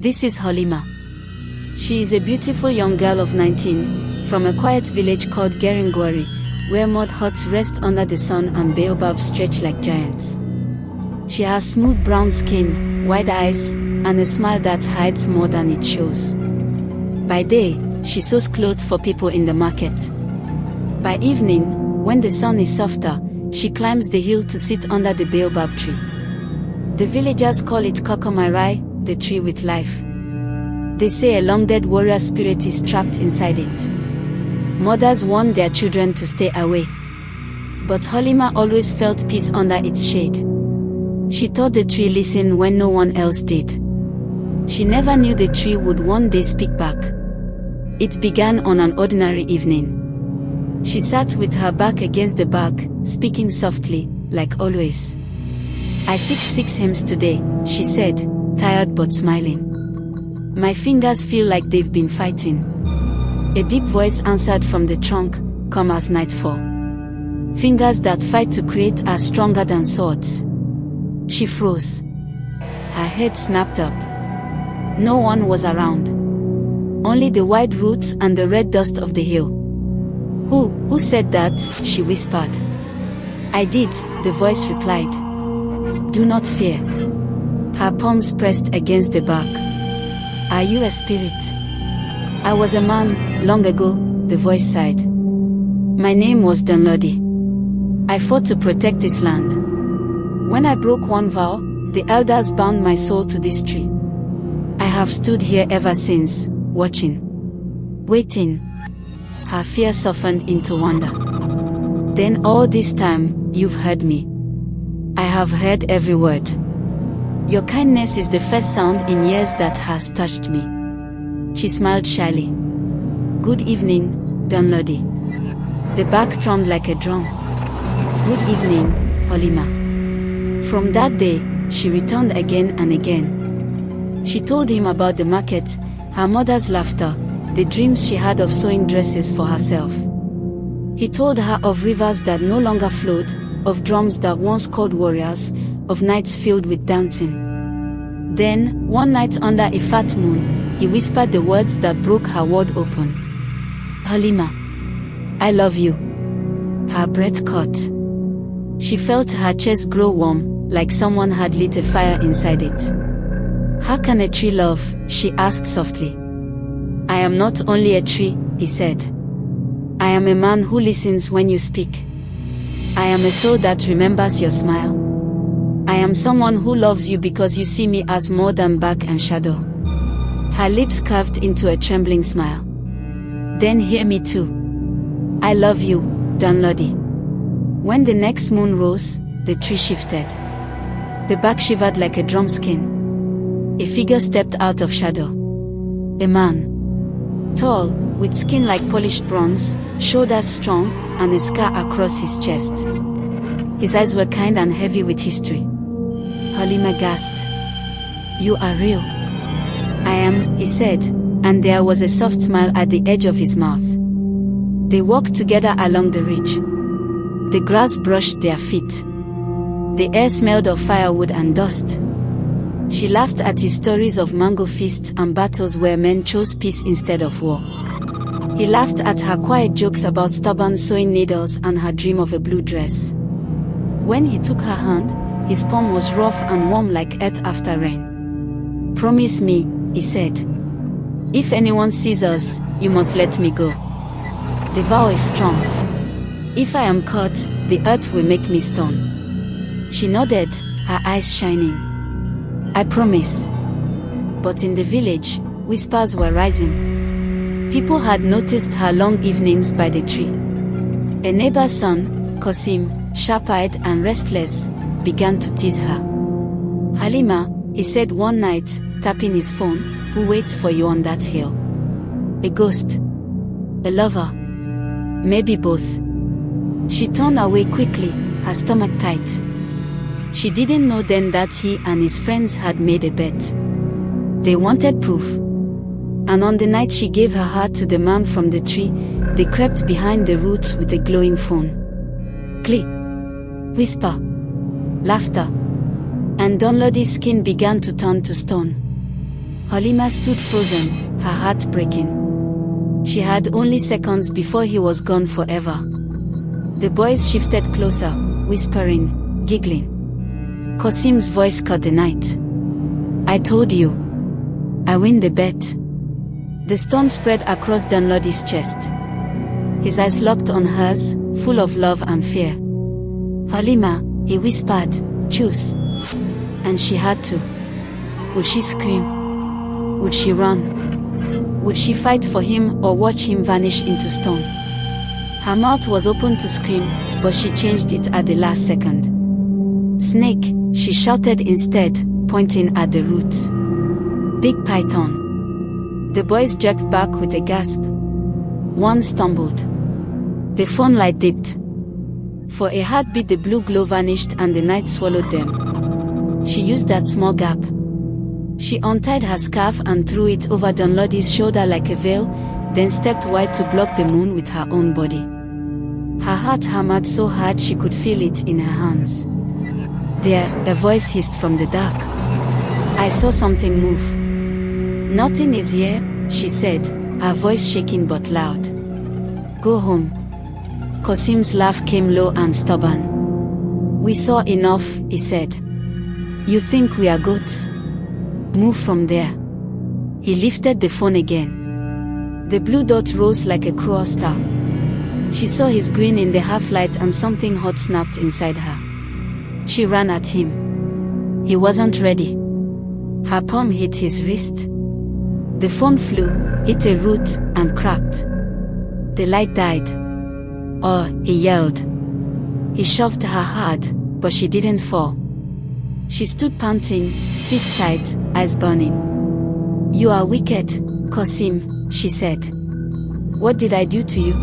This is Halima. She is a beautiful young girl of 19, from a quiet village called Geringwari, where mud huts rest under the sun and baobabs stretch like giants. She has smooth brown skin, wide eyes, and a smile that hides more than it shows. By day, she sews clothes for people in the market. By evening, when the sun is softer, she climbs the hill to sit under the baobab tree. The villagers call it Kokomairai, the tree with life. They say a long-dead warrior spirit is trapped inside it. Mothers warn their children to stay away. But Halima always felt peace under its shade. She thought the tree listened when no one else did. She never knew the tree would one day speak back. It began on an ordinary evening. She sat with her back against the bark, speaking softly, like always. "I fixed 6 hymns today," she said, tired but smiling. "My fingers feel like they've been fighting." A deep voice answered from the trunk, "Come as nightfall. Fingers that fight to create are stronger than swords." She froze. Her head snapped up. No one was around. Only the wide roots and the red dust of the hill. Who said that?" she whispered. "I did," the voice replied. "Do not fear." Her palms pressed against the bark. "Are you a spirit?" "I was a man, long ago," the voice sighed. "My name was Danlodi. I fought to protect this land. When I broke one vow, the elders bound my soul to this tree. I have stood here ever since, watching, waiting." Her fear softened into wonder. "Then all this time, you've heard me." "I have heard every word. Your kindness is the first sound in years that has touched me." She smiled shyly. "Good evening, Danlodi." The bark drummed like a drum. "Good evening, Halima." From that day, she returned again and again. She told him about the market, her mother's laughter, the dreams she had of sewing dresses for herself. He told her of rivers that no longer flowed, of drums that once called warriors, of nights filled with dancing. Then, one night under a fat moon, he whispered the words that broke her world open. "Halima, I love you." Her breath caught. She felt her chest grow warm, like someone had lit a fire inside it. "How can a tree love?" she asked softly. "I am not only a tree," he said. "I am a man who listens when you speak. I am a soul that remembers your smile. I am someone who loves you because you see me as more than back and shadow." Her lips curved into a trembling smile. "Then hear me too. I love you, Danlodi." When the next moon rose, the tree shifted. The bark shivered like a drum skin. A figure stepped out of shadow. A man. Tall, with skin like polished bronze, shoulders strong, and a scar across his chest. His eyes were kind and heavy with history. Halima gasped. "You are real." "I am," he said, and there was a soft smile at the edge of his mouth. They walked together along the ridge. The grass brushed their feet. The air smelled of firewood and dust. She laughed at his stories of mango feasts and battles where men chose peace instead of war. He laughed at her quiet jokes about stubborn sewing needles and her dream of a blue dress. When he took her hand, his palm was rough and warm like earth after rain. "Promise me," he said. "If anyone sees us, you must let me go. The vow is strong. If I am caught, the earth will make me stone." She nodded, her eyes shining. "I promise." But in the village, whispers were rising. People had noticed her long evenings by the tree. A neighbor's son, Qasim, sharp-eyed and restless, began to tease her. "Halima," he said one night, tapping his phone, "who waits for you on that hill? A ghost? A lover? Maybe both." She turned away quickly, her stomach tight. She didn't know then that he and his friends had made a bet. They wanted proof. And on the night she gave her heart to the man from the tree, they crept behind the roots with a glowing phone. Click. Whisper. Laughter. And Danlodi's skin began to turn to stone. Halima stood frozen, her heart breaking. She had only seconds before he was gone forever. The boys shifted closer, whispering, giggling. Qasim's voice cut the night. I told you. I win the bet. The stone spread across Dunlodi's chest. His eyes locked on hers, full of love and fear. Halima, he whispered, choose. And she had to. Would she scream? Would she run? Would she fight for him or watch him vanish into stone? Her mouth was open to scream, but she changed it at the last second. Snake, she shouted instead, pointing at the roots. Big python. The boys jerked back with a gasp. One stumbled. The phone light dipped. For a heartbeat the blue glow vanished and the night swallowed them. She used that small gap. She untied her scarf and threw it over Dunlodi's shoulder like a veil, then stepped wide to block the moon with her own body. Her heart hammered so hard she could feel it in her hands. There, a voice hissed from the dark. I saw something move. Nothing is here, she said, her voice shaking but loud. Go home. Qasim's laugh came low and stubborn. We saw enough, he said. You think we are goats? Move from there. He lifted the phone again. The blue dot rose like a cruel star. She saw his grin in the half-light and something hot snapped inside her. She ran at him. He wasn't ready. Her palm hit his wrist. The phone flew, hit a root, and cracked. The light died. Oh, he yelled. He shoved her hard, but she didn't fall. She stood panting, fist tight, eyes burning. You are wicked, Qasim, she said. What did I do to you?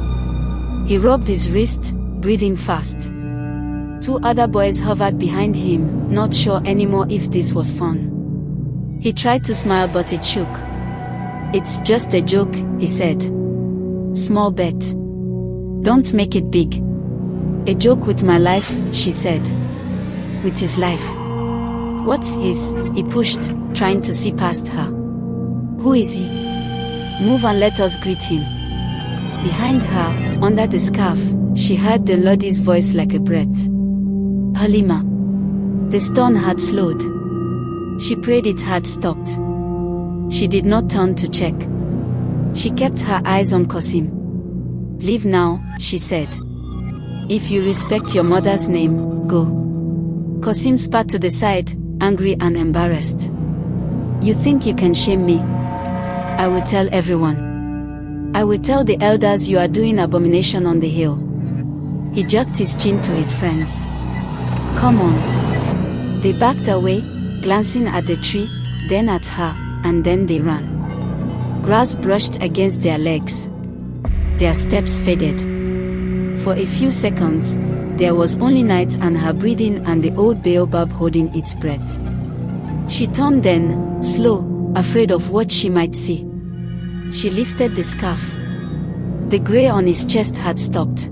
He rubbed his wrist, breathing fast. Two other boys hovered behind him, not sure anymore if this was fun. He tried to smile but it shook. It's just a joke, he said. Small bet. Don't make it big. A joke with my life, she said. With his life. What's his? He pushed, trying to see past her. Who is he? Move and let us greet him. Behind her, under the scarf, she heard Dunlodi's voice like a breath. Halima. The storm had slowed. She prayed it had stopped. She did not turn to check. She kept her eyes on Qasim. Leave now, she said. If you respect your mother's name, go. Qasim spat to the side, angry and embarrassed. You think you can shame me? I will tell everyone. I will tell the elders you are doing abomination on the hill. He jerked his chin to his friends. Come on. They backed away, glancing at the tree, then at her, and then they ran. Grass brushed against their legs. Their steps faded. For a few seconds, there was only night and her breathing and the old baobab holding its breath. She turned then, slow, afraid of what she might see. She lifted the scarf. The gray on his chest had stopped.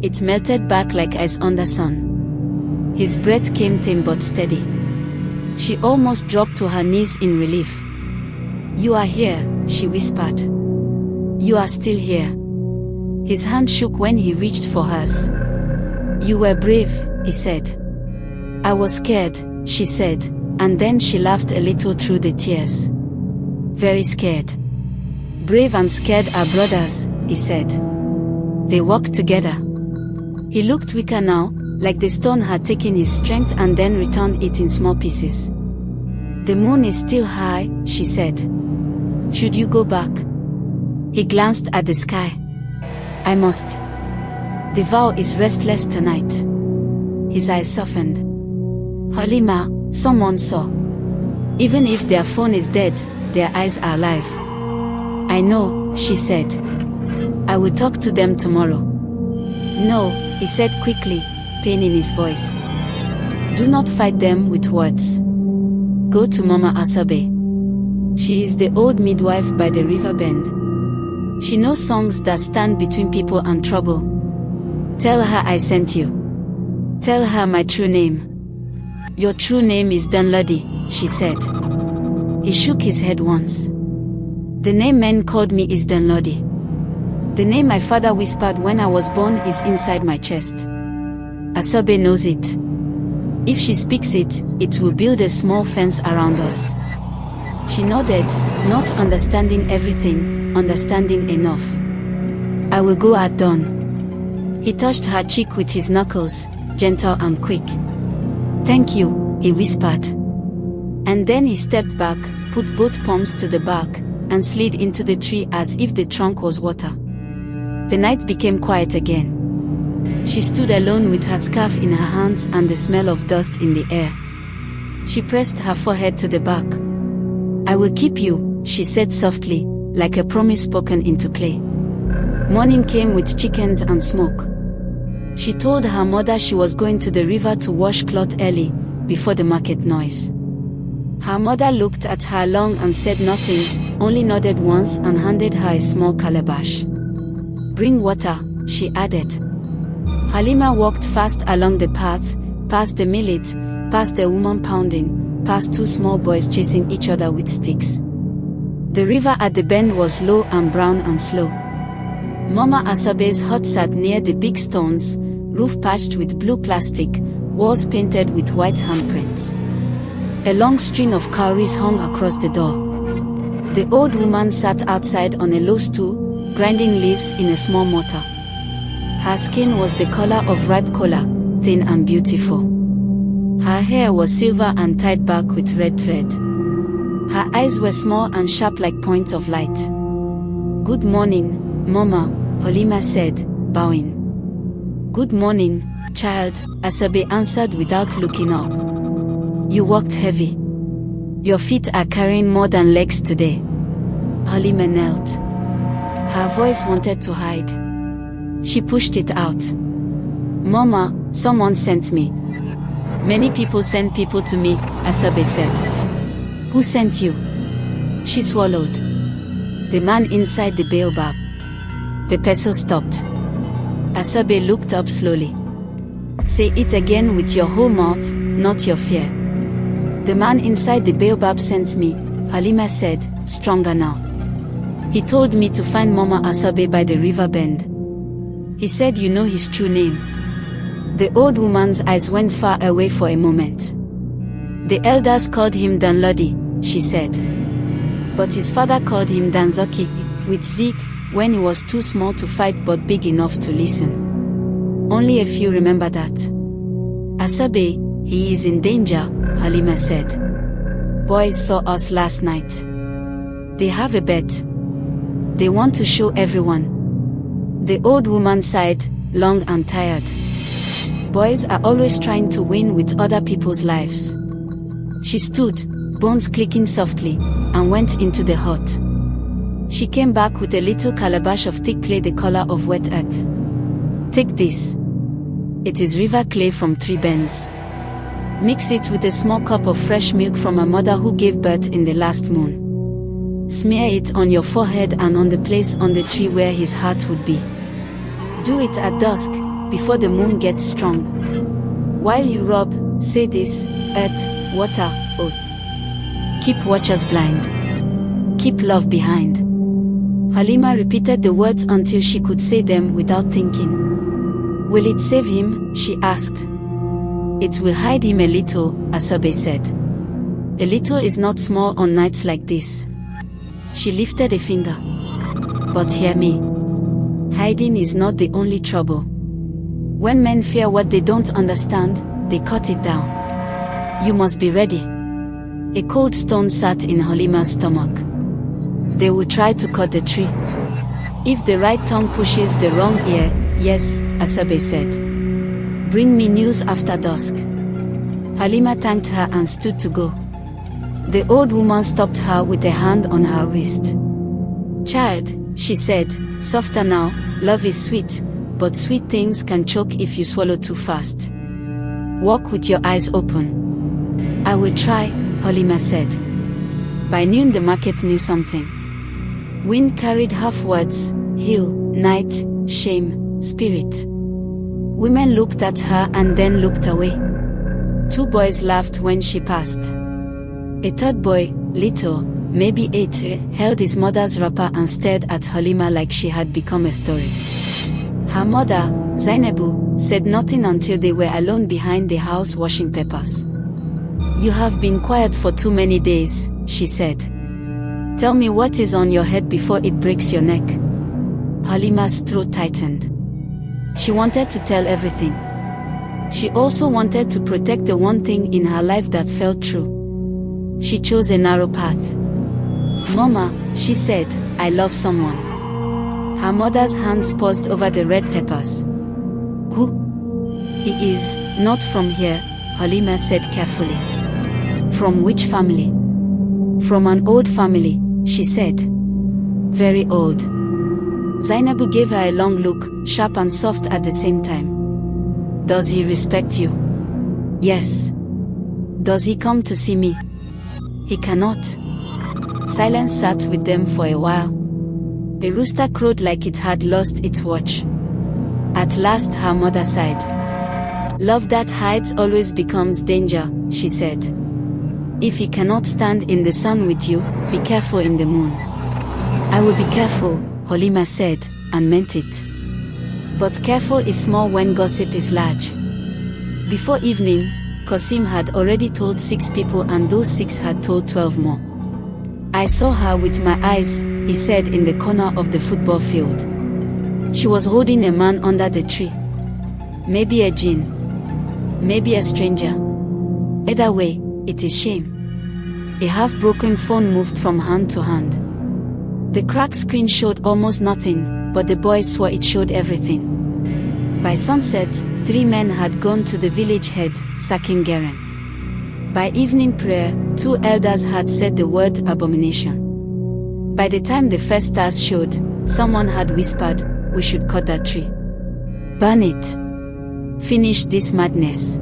It melted back like ice under sun. His breath came thin but steady. She almost dropped to her knees in relief. You are here, she whispered. You are still here. His hand shook when he reached for hers. You were brave, he said. I was scared, she said, and then she laughed a little through the tears. Very scared. Brave and scared are brothers, he said. They walked together. He looked weaker now, like the stone had taken his strength and then returned it in small pieces. The moon is still high, she said. Should you go back? He glanced at the sky. I must. The vow is restless tonight. His eyes softened. Halima, someone saw. Even if their phone is dead, their eyes are alive. I know, she said. I will talk to them tomorrow. No, he said quickly, pain in his voice. Do not fight them with words. Go to Mama Asabe. She is the old midwife by the river bend. She knows songs that stand between people and trouble. Tell her I sent you. Tell her my true name. Your true name is Dunlodi, she said. He shook his head once. The name men called me is Dunlody. The name my father whispered when I was born is inside my chest. Asabe knows it. If she speaks it, it will build a small fence around us. She nodded, not understanding everything, understanding enough. I will go at dawn. He touched her cheek with his knuckles, gentle and quick. Thank you, he whispered. And then he stepped back, put both palms to the bark, and slid into the tree as if the trunk was water. The night became quiet again. She stood alone with her scarf in her hands and the smell of dust in the air. She pressed her forehead to the bark. I will keep you, she said softly, like a promise spoken into clay. Morning came with chickens and smoke. She told her mother she was going to the river to wash cloth early, before the market noise. Her mother looked at her long and said nothing, only nodded once and handed her a small calabash. Bring water, she added. Halima walked fast along the path, past the millet, past a woman pounding, past two small boys chasing each other with sticks. The river at the bend was low and brown and slow. Mama Asabe's hut sat near the big stones, roof patched with blue plastic, walls painted with white handprints. A long string of cowries hung across the door. The old woman sat outside on a low stool, grinding leaves in a small mortar. Her skin was the color of ripe cola, thin and beautiful. Her hair was silver and tied back with red thread. Her eyes were small and sharp like points of light. Good morning, Mama, Halima said, bowing. Good morning, child, Asabe answered without looking up. You walked heavy. Your feet are carrying more than legs today. Halima knelt. Her voice wanted to hide. She pushed it out. Mama, someone sent me. Many people send people to me, Asabe said. Who sent you? She swallowed. The man inside the baobab. The peso stopped. Asabe looked up slowly. Say it again with your whole mouth, not your fear. The man inside the baobab sent me, Halima said, stronger now. He told me to find Mama Asabe by the river bend. He said you know his true name. The old woman's eyes went far away for a moment. The elders called him Dunlody, she said. But his father called him Danzoki, with Z, when he was too small to fight but big enough to listen. Only a few remember that. Asabe, he is in danger, Halima said. Boys saw us last night. They have a bet. They want to show everyone. The old woman sighed, long and tired. Boys are always trying to win with other people's lives. She stood, bones clicking softly, and went into the hut. She came back with a little calabash of thick clay the color of wet earth. Take this. It is river clay from 3 bends. Mix it with a small cup of fresh milk from a mother who gave birth in the last moon. Smear it on your forehead and on the place on the tree where his heart would be. Do it at dusk, before the moon gets strong. While you rub, say this, earth, water, oath. Keep watchers blind. Keep love behind. Halima repeated the words until she could say them without thinking. Will it save him? She asked. It will hide him a little, Asabe said. A little is not small on nights like this. She lifted a finger. But hear me. Hiding is not the only trouble. When men fear what they don't understand, they cut it down. You must be ready. A cold stone sat in Halima's stomach. They will try to cut the tree. If the right tongue pushes the wrong ear, yes, Asabe said. Bring me news after dusk. Halima thanked her and stood to go. The old woman stopped her with a hand on her wrist. Child, she said, softer now, love is sweet, but sweet things can choke if you swallow too fast. Walk with your eyes open. I will try, Halima said. By noon the market knew something. Wind carried half words, hill, night, shame, spirit. Women looked at her and then looked away. 2 boys laughed when she passed. A 3rd boy, Little, maybe 8, held his mother's wrapper and stared at Halima like she had become a story. Her mother, Zainabu, said nothing until they were alone behind the house washing peppers. "You have been quiet for too many days," she said. "Tell me what is on your head before it breaks your neck." Halima's throat tightened. She wanted to tell everything. She also wanted to protect the one thing in her life that felt true. She chose a narrow path. "Mama," she said, "I love someone." Her mother's hands paused over the red peppers. "Who?" "He is not from here," Halima said carefully. "From which family?" "From an old family," she said. "Very old." Zainabu gave her a long look, sharp and soft at the same time. "Does he respect you?" "Yes." "Does he come to see me?" "He cannot." Silence sat with them for a while. The rooster crowed like it had lost its watch. At last her mother sighed. "Love that hides always becomes danger," she said. "If he cannot stand in the sun with you, be careful in the moon." "I will be careful," Halima said, and meant it. But careful is small when gossip is large. Before evening, Qasim had already told 6 people and those 6 had told 12 more. "I saw her with my eyes," he said in the corner of the football field. "She was holding a man under the tree. Maybe a jinn. Maybe a stranger. Either way, it is shame." A half-broken phone moved from hand to hand. The cracked screen showed almost nothing, but the boys swore it showed everything. By sunset, 3 men had gone to the village head, Sakin Geren. By evening prayer, 2 elders had said the word abomination. By the time the first stars showed, someone had whispered, "We should cut that tree. Burn it. Finish this madness."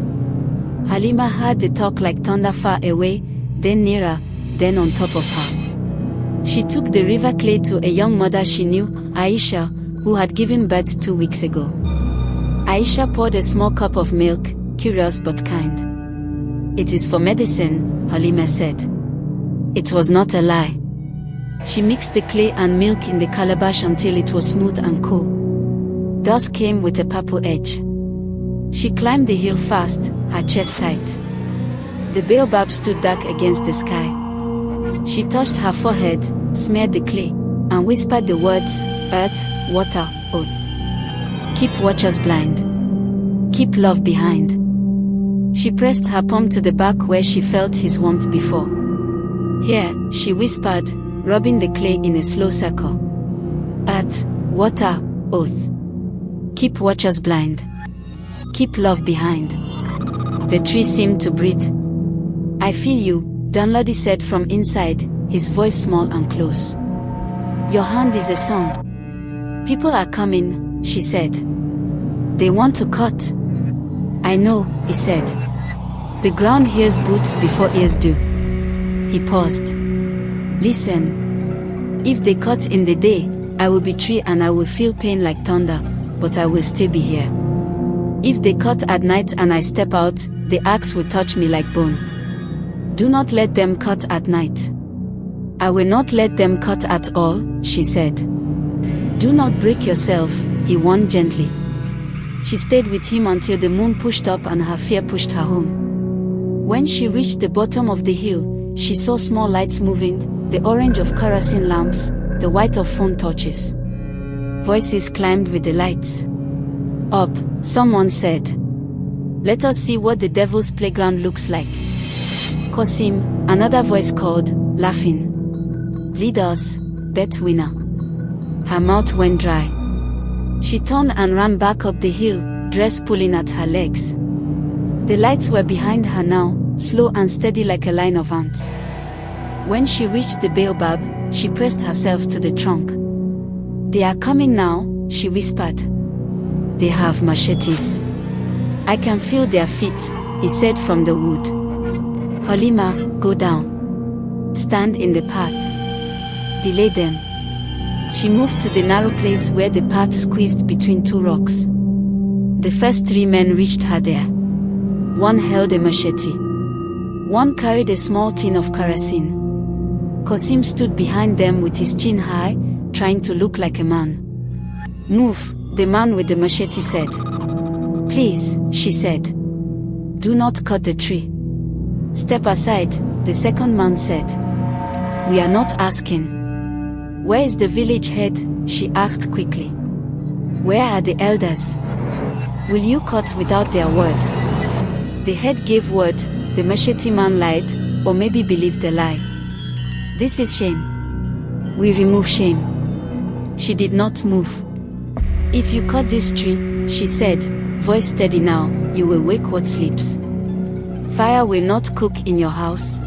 Halima heard the talk like thunder far away, then nearer, then on top of her. She took the river clay to a young mother she knew, Aisha, who had given birth 2 weeks ago. Aisha poured a small cup of milk, curious but kind. "It is for medicine," Halima said. It was not a lie. She mixed the clay and milk in the calabash until it was smooth and cool. Dusk came with a purple edge. She climbed the hill fast, her chest tight. The baobab stood dark against the sky. She touched her forehead, smeared the clay, and whispered the words, "Earth, water, oath. Keep watchers blind. Keep love behind." She pressed her palm to the back where she felt his warmth before. "Here," she whispered, rubbing the clay in a slow circle. "Earth, water, oath. Keep watchers blind. Keep love behind." The tree seemed to breathe. "I feel you," Dunlody said from inside, his voice small and close. "Your hand is a song." "People are coming," she said. "They want to cut." "I know," he said. "The ground hears boots before ears do." He paused. "Listen. If they cut in the day, I will be tree and I will feel pain like thunder, but I will still be here. If they cut at night and I step out, the axe will touch me like bone. Do not let them cut at night." "I will not let them cut at all," she said. "Do not break yourself," he warned gently. She stayed with him until the moon pushed up and her fear pushed her home. When she reached the bottom of the hill, she saw small lights moving, the orange of kerosene lamps, the white of phone torches. Voices climbed with the lights. "Up," someone said. "Let us see what the devil's playground looks like." "Qasim," another voice called, laughing. "Lead us, bet winner." Her mouth went dry. She turned and ran back up the hill, dress pulling at her legs. The lights were behind her now, slow and steady like a line of ants. When she reached the baobab, she pressed herself to the trunk. "They are coming now," she whispered. "They have machetes. I can feel their feet," he said from the wood. "Halima, go down. Stand in the path. Delay them." She moved to the narrow place where the path squeezed between 2 rocks. The first 3 men reached her there. One held a machete. One carried a small tin of kerosene. Qasim stood behind them with his chin high, trying to look like a man. "Move," the man with the machete said. "Please," she said. "Do not cut the tree." "Step aside," the second man said. "We are not asking." "Where is the village head?" she asked quickly. "Where are the elders? Will you cut without their word?" The head gave word, the machete man lied, or maybe believed a lie. "This is shame. We remove shame." She did not move. "If you cut this tree," she said, voice steady now, "you will wake what sleeps. Fire will not cook in your house.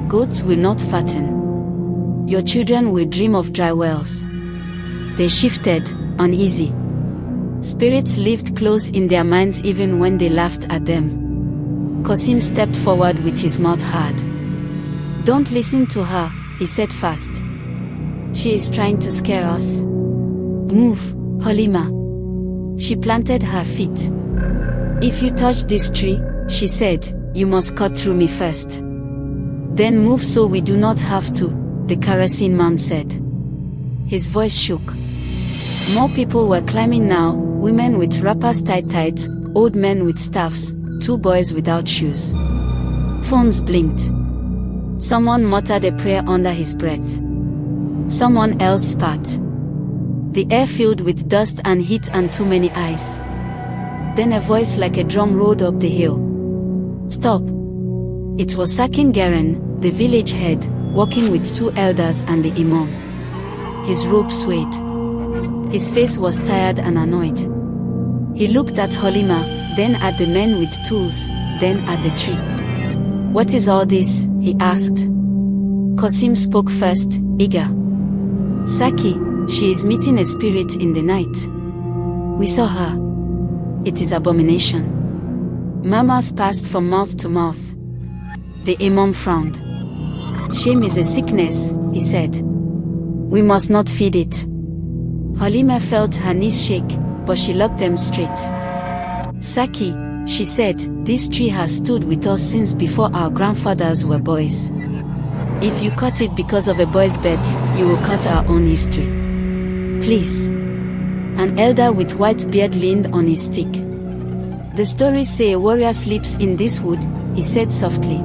Goats will not fatten. Your children will dream of dry wells." They shifted, uneasy. Spirits lived close in their minds even when they laughed at them. Qasim stepped forward with his mouth hard. "Don't listen to her," he said fast. "She is trying to scare us. Move, Halima." She planted her feet. "If you touch this tree," she said, "you must cut through me first. Then move so we do not have to," the kerosene man said. His voice shook. More people were climbing now, women with wrappers tied, old men with staffs, 2 boys without shoes. Phones blinked. Someone muttered a prayer under his breath. Someone else spat. The air filled with dust and heat and too many eyes. Then a voice like a drum rolled up the hill. "Stop!" It was Sakin Geren, the village head, walking with 2 elders and the imam. His robe swayed. His face was tired and annoyed. He looked at Halima, then at the men with tools, then at the tree. "What is all this?" he asked. Qasim spoke first, eager. "Saki, she is meeting a spirit in the night. We saw her. It is abomination." Murmurs passed from mouth to mouth. The imam frowned. "Shame is a sickness," he said. "We must not feed it." Halima felt her knees shake, but she locked them straight. "Saki," she said, "this tree has stood with us since before our grandfathers were boys. If you cut it because of a boy's bet, you will cut our own history. Please." An elder with white beard leaned on his stick. "The stories say a warrior sleeps in this wood," he said softly.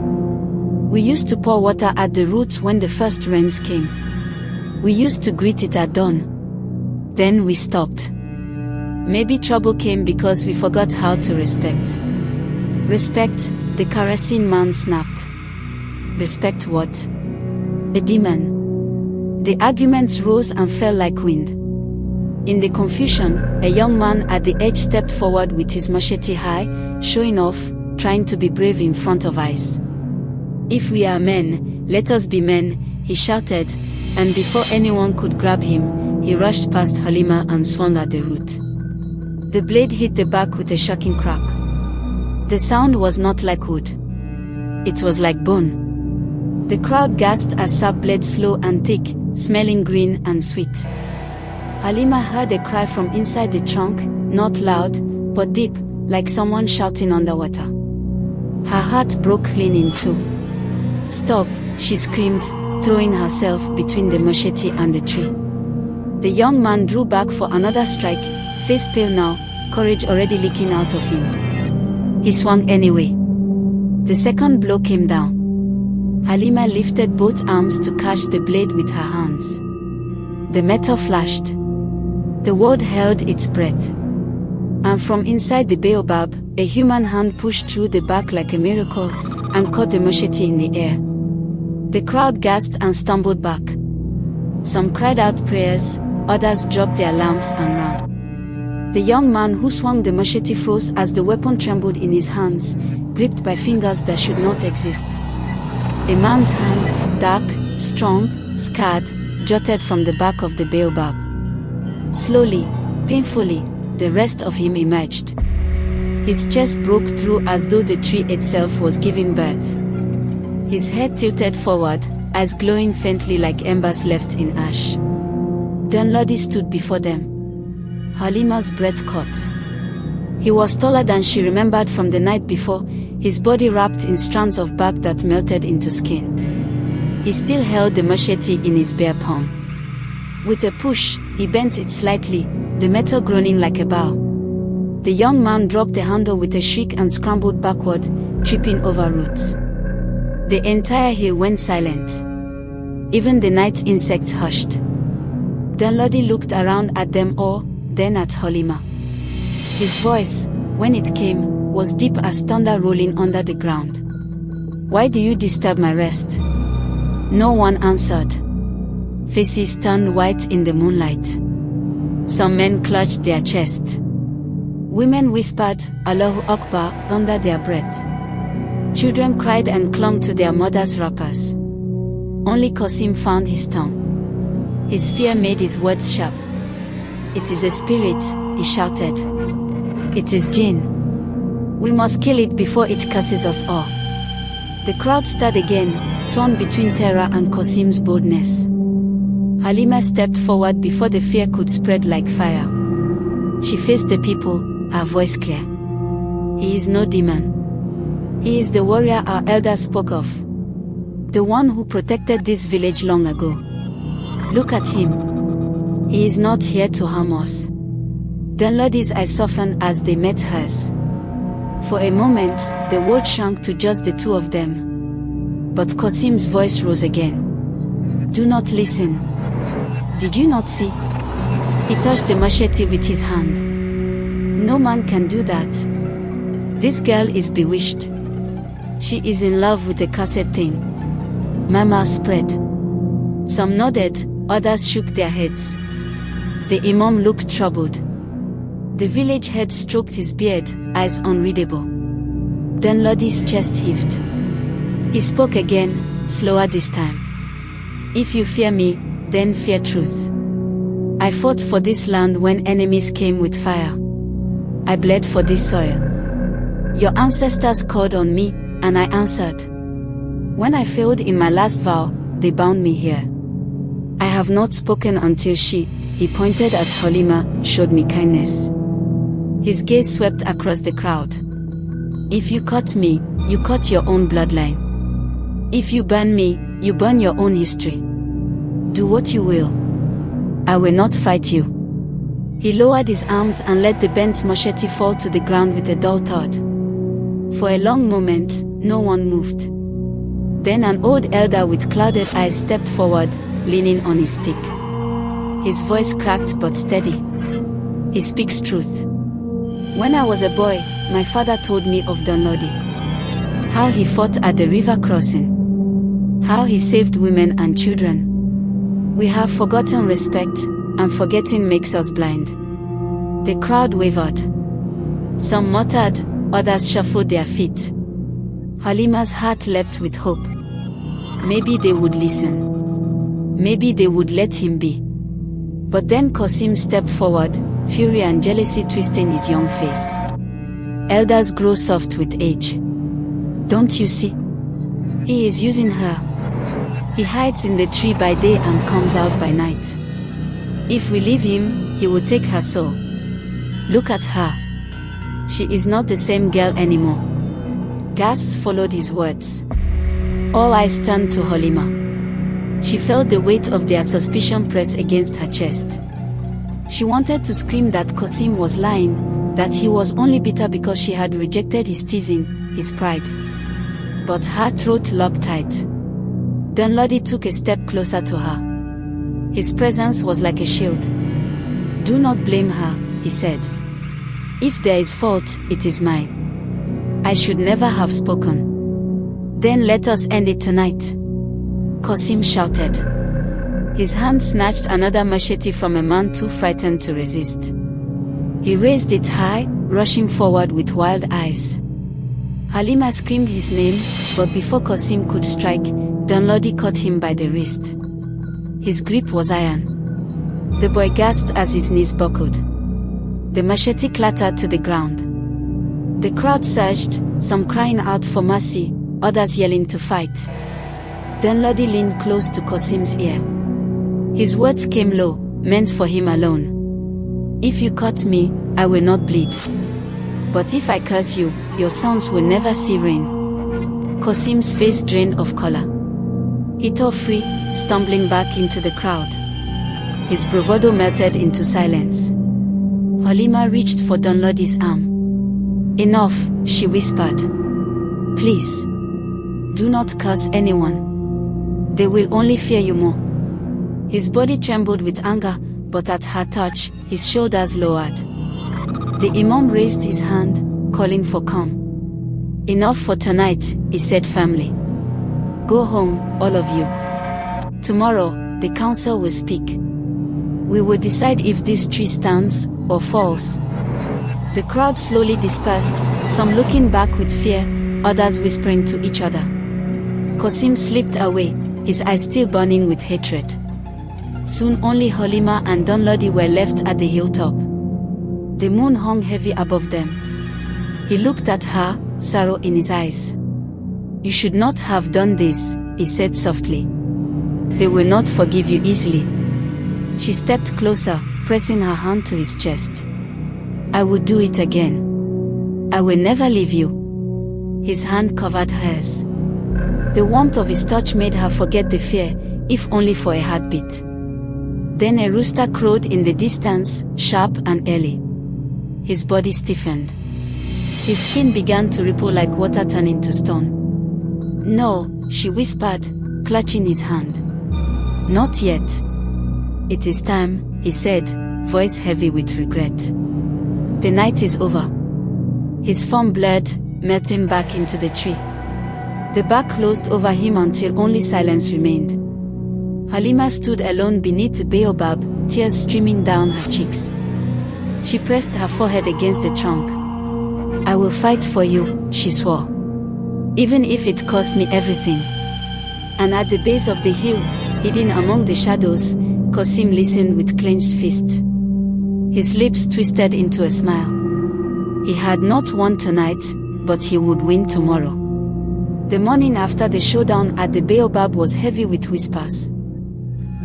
"We used to pour water at the roots when the first rains came. We used to greet it at dawn. Then we stopped. Maybe trouble came because we forgot how to respect." "Respect," the kerosene man snapped. "Respect what?" "A demon." The arguments rose and fell like wind. In the confusion, a young man at the edge stepped forward with his machete high, showing off, trying to be brave in front of eyes. "If we are men, let us be men," he shouted, and before anyone could grab him, he rushed past Halima and swung at the root. The blade hit the bark with a shocking crack. The sound was not like wood. It was like bone. The crowd gasped as sap bled slow and thick, smelling green and sweet. Halima heard a cry from inside the trunk, not loud, but deep, like someone shouting underwater. Her heart broke clean in 2. "Stop," she screamed, throwing herself between the machete and the tree. The young man drew back for another strike, face pale now, courage already leaking out of him. He swung anyway. The second blow came down. Halima lifted both arms to catch the blade with her hands. The metal flashed. The world held its breath. And from inside the baobab, a human hand pushed through the bark like a miracle, and caught the machete in the air. The crowd gasped and stumbled back. Some cried out prayers, others dropped their lamps and ran. The young man who swung the machete froze as the weapon trembled in his hands, gripped by fingers that should not exist. A man's hand, dark, strong, scarred, jutted from the back of the baobab. Slowly, painfully, the rest of him emerged. His chest broke through as though the tree itself was giving birth. His head tilted forward, eyes glowing faintly like embers left in ash. Dunlody stood before them. Halima's breath caught. He was taller than she remembered from the night before, his body wrapped in strands of bark that melted into skin. He still held the machete in his bare palm. With a push, he bent it slightly, the metal groaning like a bow. The young man dropped the handle with a shriek and scrambled backward, tripping over roots. The entire hill went silent. Even the night insects hushed. Dunlody looked around at them all, then at Halima. His voice, when it came, was deep as thunder rolling under the ground. "Why do you disturb my rest?" No one answered. Faces turned white in the moonlight. Some men clutched their chests. Women whispered, "Allahu Akbar," under their breath. Children cried and clung to their mothers' wrappers. Only Qasim found his tongue. His fear made his words sharp. "It is a spirit," he shouted. "It is jinn. We must kill it before it curses us all." The crowd stirred again, torn between terror and Qasim's boldness. Halima stepped forward before the fear could spread like fire. She faced the people, her voice clear. "He is no demon. He is the warrior our elders spoke of. The one who protected this village long ago. Look at him. He is not here to harm us." Dunlody's eyes softened as they met hers. For a moment, the world shrank to just the two of them. But Qasim's voice rose again. "Do not listen. Did you not see?" He touched the machete with his hand. "No man can do that. This girl is bewitched. She is in love with the cursed thing." Murmurs spread. Some nodded, others shook their heads. The imam looked troubled. The village head stroked his beard, eyes unreadable. Dunlody's chest heaved. He spoke again, slower this time. "If you fear me, then fear truth. I fought for this land when enemies came with fire. I bled for this soil. Your ancestors called on me, and I answered. When I failed in my last vow, they bound me here. I have not spoken until she," he pointed at Halima, "showed me kindness." His gaze swept across the crowd. "If you cut me, you cut your own bloodline. If you burn me, you burn your own history. Do what you will. I will not fight you." He lowered his arms and let the bent machete fall to the ground with a dull thud. For a long moment, no one moved. Then an old elder with clouded eyes stepped forward, leaning on his stick. His voice cracked but steady. He speaks truth. "When I was a boy, my father told me of Dunlody. How he fought at the river crossing. How he saved women and children. We have forgotten respect, and forgetting makes us blind." The crowd wavered. Some muttered, others shuffled their feet. Halima's heart leapt with hope. Maybe they would listen. Maybe they would let him be. But then Qasim stepped forward, fury and jealousy twisting his young face. Elders grow soft with age. "Don't you see? He is using her. He hides in the tree by day and comes out by night. If we leave him, he will take her soul. Look at her. She is not the same girl anymore." Gasps followed his words. All eyes turned to Halima. She felt the weight of their suspicion press against her chest. She wanted to scream that Qasim was lying, that he was only bitter because she had rejected his teasing, his pride. But her throat locked tight. Dunlody took a step closer to her. His presence was like a shield. "Do not blame her," he said. "If there is fault, it is mine. I should never have spoken." "Then let us end it tonight," Qasim shouted. His hand snatched another machete from a man too frightened to resist. He raised it high, rushing forward with wild eyes. Halima screamed his name, but before Qasim could strike, Dunlody caught him by the wrist. His grip was iron. The boy gasped as his knees buckled. The machete clattered to the ground. The crowd surged, some crying out for mercy, others yelling to fight. Dunlody leaned close to Qasim's ear. His words came low, meant for him alone. "If you cut me, I will not bleed. But if I curse you, your sons will never see rain." Qasim's face drained of color. He tore free, stumbling back into the crowd. His bravado melted into silence. Halima reached for Dunlodi's arm. "Enough," she whispered. "Please. Do not curse anyone. They will only fear you more." His body trembled with anger, but at her touch, his shoulders lowered. The Imam raised his hand, calling for calm. "Enough for tonight," he said firmly. "Go home, all of you. Tomorrow, the council will speak. We will decide if this tree stands or falls." The crowd slowly dispersed, some looking back with fear, others whispering to each other. Qasim slipped away, his eyes still burning with hatred. Soon only Halima and Dunlodi were left at the hilltop. The moon hung heavy above them. He looked at her, sorrow in his eyes. "You should not have done this," he said softly. "They will not forgive you easily." She stepped closer, pressing her hand to his chest. "I will do it again. I will never leave you." His hand covered hers. The warmth of his touch made her forget the fear, if only for a heartbeat. Then a rooster crowed in the distance, sharp and early. His body stiffened. His skin began to ripple like water turning to stone. "No," she whispered, clutching his hand. "Not yet." "It is time," he said, voice heavy with regret. "The night is over." His form blurred, melting back into the tree. The bark closed over him until only silence remained. Halima stood alone beneath the baobab, tears streaming down her cheeks. She pressed her forehead against the trunk. "I will fight for you," she swore. "Even if it costs me everything." And at the base of the hill, hidden among the shadows, Qasim listened with clenched fist. His lips twisted into a smile. He had not won tonight, but he would win tomorrow. The morning after the showdown at the baobab was heavy with whispers.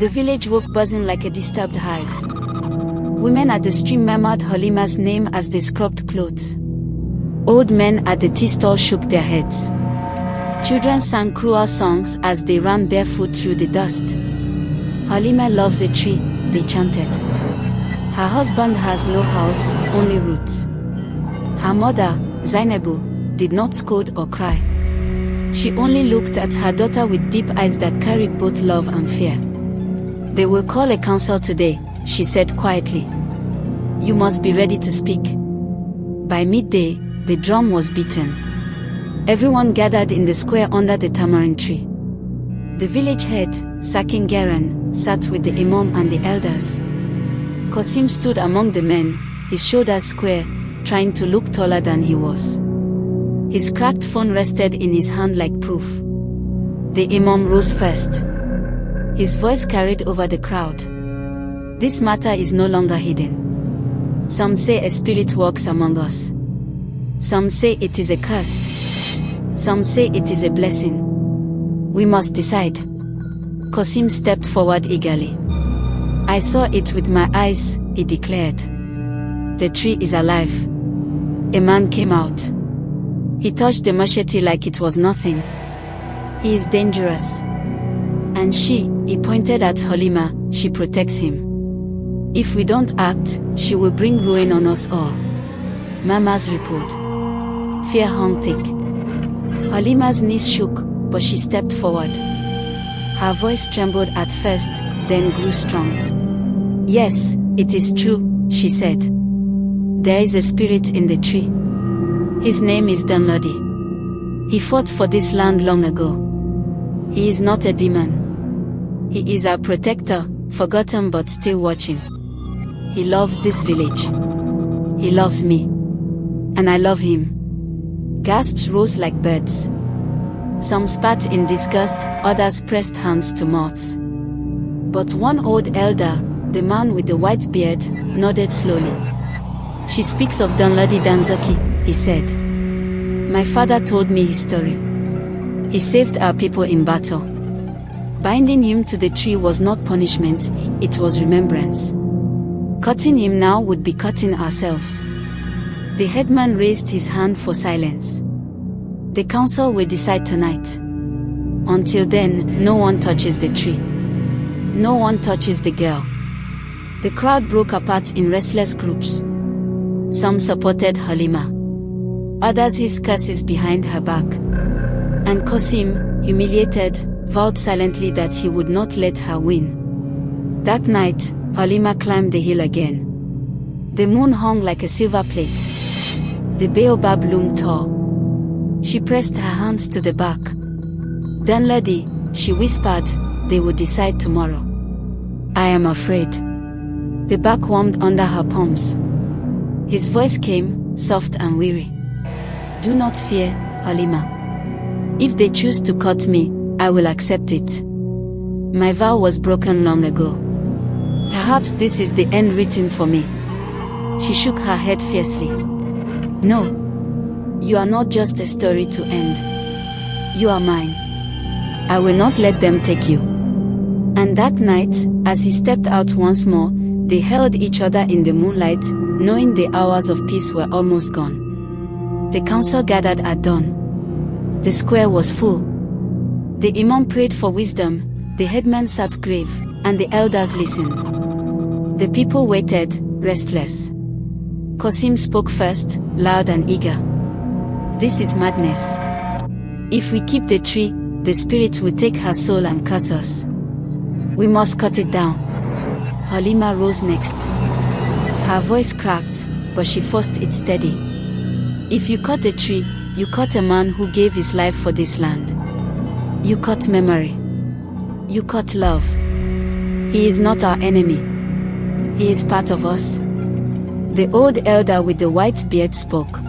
The village woke buzzing like a disturbed hive. Women at the stream murmured Halima's name as they scrubbed clothes. Old men at the tea stall shook their heads. Children sang cruel songs as they ran barefoot through the dust. "Halima loves a tree," they chanted. "Her husband has no house, only roots." Her mother, Zainabu, did not scold or cry. She only looked at her daughter with deep eyes that carried both love and fear. "They will call a council today," she said quietly. "You must be ready to speak." By midday, the drum was beaten. Everyone gathered in the square under the tamarind tree. The village head, Sakin Garan, sat with the Imam and the elders. Qasim stood among the men, his shoulders square, trying to look taller than he was. His cracked phone rested in his hand like proof. The Imam rose first. His voice carried over the crowd. "This matter is no longer hidden. Some say a spirit walks among us. Some say it is a curse. Some say it is a blessing. We must decide." Qasim stepped forward eagerly. "I saw it with my eyes," he declared. "The tree is alive." A man came out. He touched the machete like it was nothing. "He is dangerous. And she," he pointed at Halima, "she protects him. If we don't act, she will bring ruin on us all." Murmurs rippled. Fear hung thick. Halima's knees shook, but she stepped forward. Her voice trembled at first, then grew strong. "Yes, it is true," she said. "There is a spirit in the tree. His name is Dunlodi. He fought for this land long ago. He is not a demon. He is our protector, forgotten but still watching. He loves this village. He loves me. And I love him." Gasps rose like birds. Some spat in disgust, others pressed hands to mouths. But one old elder, the man with the white beard, nodded slowly. "She speaks of Dunlodi Danzaki," he said. "My father told me his story. He saved our people in battle. Binding him to the tree was not punishment, it was remembrance. Cutting him now would be cutting ourselves." The headman raised his hand for silence. "The council will decide tonight. Until then, no one touches the tree. No one touches the girl. The crowd broke apart in restless groups. Some supported Halima. Others hissed curses behind her back. And Qasim, humiliated, vowed silently that he would not let her win. That night, Halima climbed the hill again. The moon hung like a silver plate. The baobab loomed tall. She pressed her hands to the back. "Dunlady," she whispered, "they will decide tomorrow. I am afraid." The back warmed under her palms. His voice came, soft and weary. "Do not fear, Halima. If they choose to cut me, I will accept it. My vow was broken long ago. Perhaps this is the end written for me." She shook her head fiercely. "No. You are not just a story to end. You are mine. I will not let them take you." And that night, as he stepped out once more, they held each other in the moonlight, knowing the hours of peace were almost gone. The council gathered at dawn. The square was full. The imam prayed for wisdom, the headman sat grave, and the elders listened. The people waited, restless. Qasim spoke first, loud and eager. "This is madness. If we keep the tree, the spirit will take her soul and curse us. We must cut it down." Halima rose next. Her voice cracked, but she forced it steady. "If you cut the tree, you cut a man who gave his life for this land. You cut memory. You cut love. He is not our enemy. He is part of us." The old elder with the white beard spoke.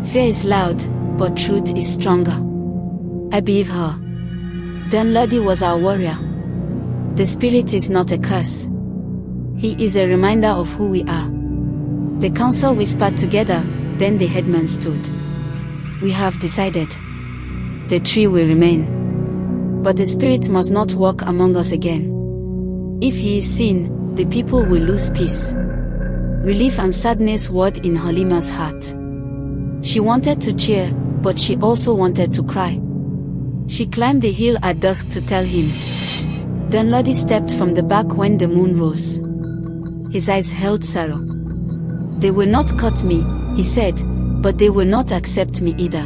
"Fear is loud, but truth is stronger. I believe her. Dunlady was our warrior. The spirit is not a curse. He is a reminder of who we are." The council whispered together, then the headman stood. "We have decided. The tree will remain. But the spirit must not walk among us again. If he is seen, the people will lose peace." Relief and sadness warred in Halima's heart. She wanted to cheer, but she also wanted to cry. She climbed the hill at dusk to tell him. Dunlady stepped from the back when the moon rose. His eyes held sorrow. "They will not cut me," he said, "but they will not accept me either.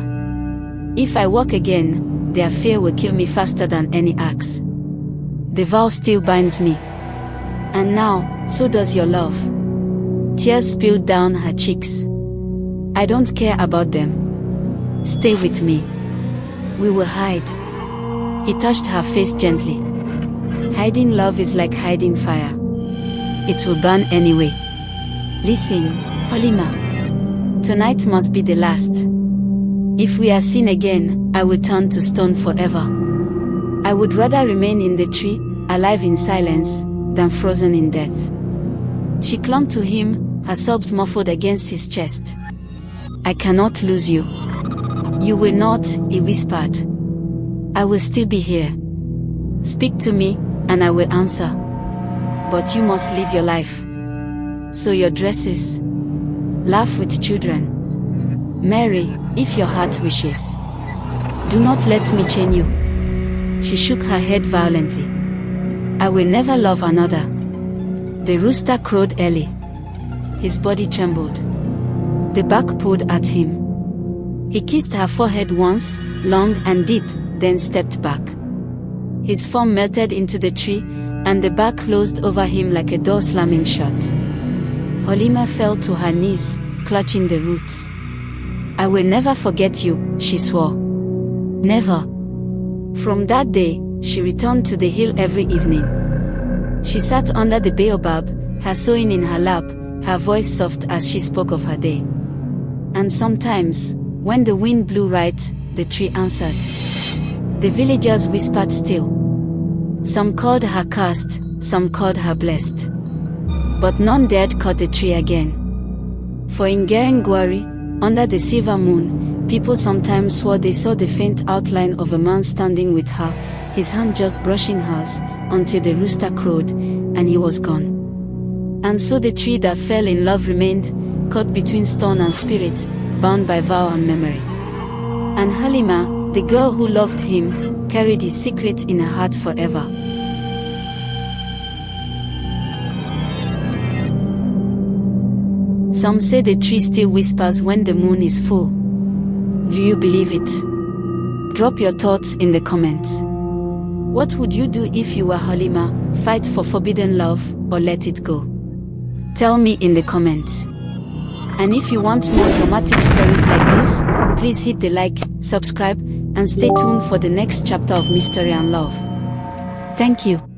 If I walk again, their fear will kill me faster than any axe. The vow still binds me. And now, so does your love." Tears spilled down her cheeks. "I don't care about them. Stay with me. We will hide." He touched her face gently. "Hiding love is like hiding fire. It will burn anyway. Listen, Halima. Tonight must be the last. If we are seen again, I will turn to stone forever. I would rather remain in the tree, alive in silence, than frozen in death." She clung to him, her sobs muffled against his chest. "I cannot lose you." "You will not," he whispered. "I will still be here. Speak to me, and I will answer. But you must live your life. Sew your dresses. Laugh with children. Marry, if your heart wishes. Do not let me chain you." She shook her head violently. "I will never love another." The rooster crowed early. His body trembled. The buck pulled at him. He kissed her forehead once, long and deep, then stepped back. His form melted into the tree, and the buck closed over him like a door slamming shut. Halima fell to her knees, clutching the roots. "I will never forget you," she swore. "Never." From that day, she returned to the hill every evening. She sat under the baobab, her sewing in her lap, her voice soft as she spoke of her day. And sometimes, when the wind blew right, the tree answered. The villagers whispered still. Some called her cursed, some called her blessed. But none dared cut the tree again. For in Gerengwari, under the silver moon, people sometimes swore they saw the faint outline of a man standing with her, his hand just brushing hers, until the rooster crowed, and he was gone. And so the tree that fell in love remained, caught between stone and spirit, bound by vow and memory. And Halima, The girl who loved him carried his secret in her heart forever. Some say the tree still whispers when the moon is full. Do you believe it? Drop your thoughts in the comments. What would you do if you were Halima? Fight for forbidden love or let it go? Tell me in the comments. And if you want more dramatic stories like this, please hit the like, subscribe, and stay tuned for the next chapter of Mystery and Love. Thank you.